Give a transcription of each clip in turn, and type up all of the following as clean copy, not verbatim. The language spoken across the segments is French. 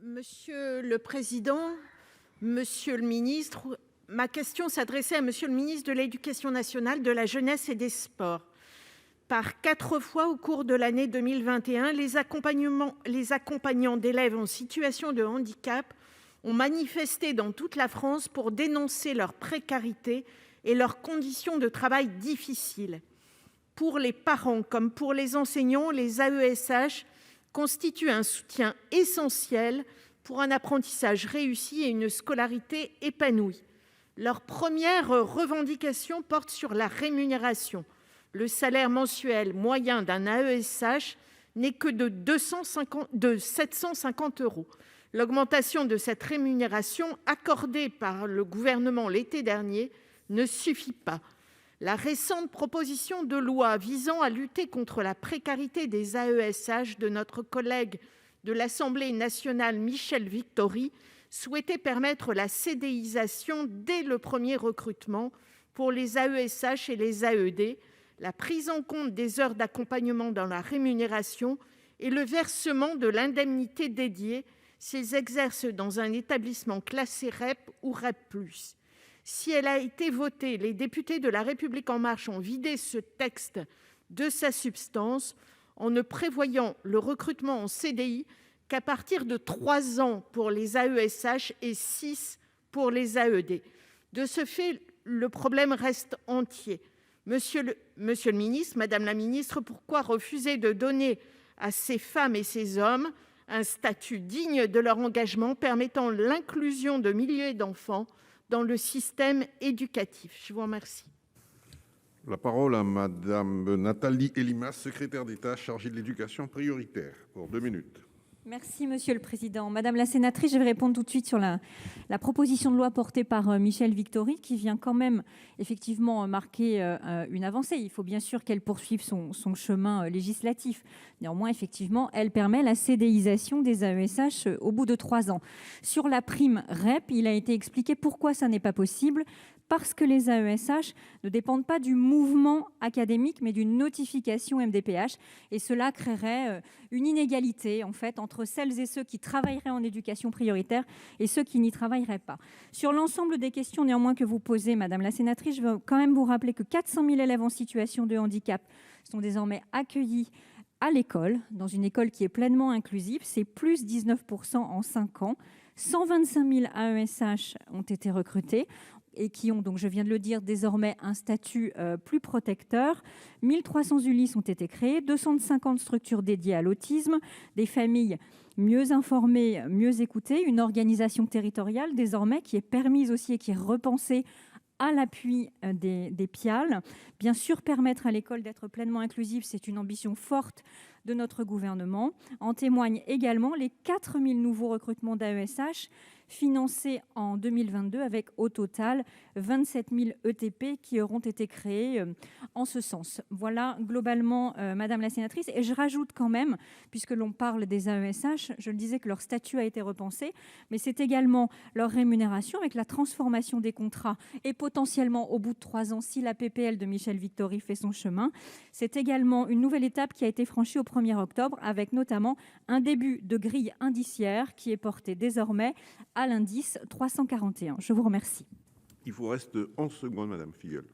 Monsieur le président, monsieur le ministre, ma question s'adressait à monsieur le ministre de l'éducation nationale, de la jeunesse et des sports. Par 4 fois au cours de l'année 2021, les accompagnants d'élèves en situation de handicap ont manifesté dans toute la France pour dénoncer leur précarité et leurs conditions de travail difficiles. Pour les parents comme pour les enseignants, les AESH constituent un soutien essentiel pour un apprentissage réussi et une scolarité épanouie. Leur première revendication porte sur la rémunération. Le salaire mensuel moyen d'un AESH n'est que de 750 €. L'augmentation de cette rémunération accordée par le Gouvernement l'été dernier ne suffit pas. La récente proposition de loi visant à lutter contre la précarité des AESH de notre collègue de l'Assemblée nationale Michèle Victory souhaitait permettre la CDIsation dès le premier recrutement pour les AESH et les AED, la prise en compte des heures d'accompagnement dans la rémunération et le versement de l'indemnité dédiée s'ils exercent dans un établissement classé REP ou REP+. Si elle a été votée, les députés de La République En Marche ont vidé ce texte de sa substance en ne prévoyant le recrutement en CDI qu'à partir de 3 ans pour les AESH et 6 pour les AED. De ce fait, le problème reste entier. Monsieur le ministre, madame la ministre, pourquoi refuser de donner à ces femmes et ces hommes un statut digne de leur engagement permettant l'inclusion de milliers d'enfants dans le système éducatif? Je vous remercie. La parole est à Madame Nathalie Elimas, secrétaire d'État chargée de l'éducation prioritaire, pour 2 minutes. Merci, monsieur le président. Madame la sénatrice, je vais répondre tout de suite sur la proposition de loi portée par Michèle Victory, qui vient quand même effectivement marquer une avancée. Il faut bien sûr qu'elle poursuive son chemin législatif. Néanmoins, effectivement, elle permet la CDIsation des AESH au bout de 3 ans. Sur la prime REP, il a été expliqué pourquoi ça n'est pas possible. Parce que les AESH ne dépendent pas du mouvement académique, mais d'une notification MDPH. Et cela créerait une inégalité, en fait, entre celles et ceux qui travailleraient en éducation prioritaire et ceux qui n'y travailleraient pas. Sur l'ensemble des questions, néanmoins, que vous posez, madame la sénatrice, je veux quand même vous rappeler que 400 000 élèves en situation de handicap sont désormais accueillis à l'école, dans une école qui est pleinement inclusive. C'est plus 19% en 5 ans. 125 000 AESH ont été recrutés et qui ont, donc je viens de le dire, désormais un statut plus protecteur. 1300 ULIS ont été créés, 250 structures dédiées à l'autisme, des familles mieux informées, mieux écoutées, une organisation territoriale désormais qui est permise aussi et qui est repensée à l'appui des PIAL. Bien sûr, permettre à l'école d'être pleinement inclusive, c'est une ambition forte de notre gouvernement. En témoignent également les 4000 nouveaux recrutements d'AESH financés en 2022, avec au total 27 000 ETP qui auront été créés en ce sens. Voilà globalement, madame la sénatrice. Et je rajoute quand même, puisque l'on parle des AESH, je le disais que leur statut a été repensé, mais c'est également leur rémunération avec la transformation des contrats et potentiellement au bout de 3 ans, si la PPL de Michèle Victory fait son chemin. C'est également une nouvelle étape qui a été franchie au 1er octobre, avec notamment un début de grille indiciaire qui est porté désormais à l'indice 341. Je vous remercie. Il vous reste 11 secondes, Madame Filleul.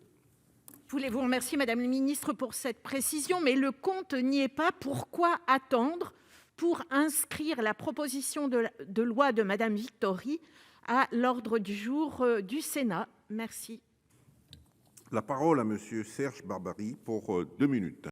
Je voulais vous remercier, madame la ministre, pour cette précision, mais le compte n'y est pas. Pourquoi attendre pour inscrire la proposition de loi de madame Victory à l'ordre du jour du Sénat? Merci. La parole à Monsieur Serge Babary pour 2 minutes.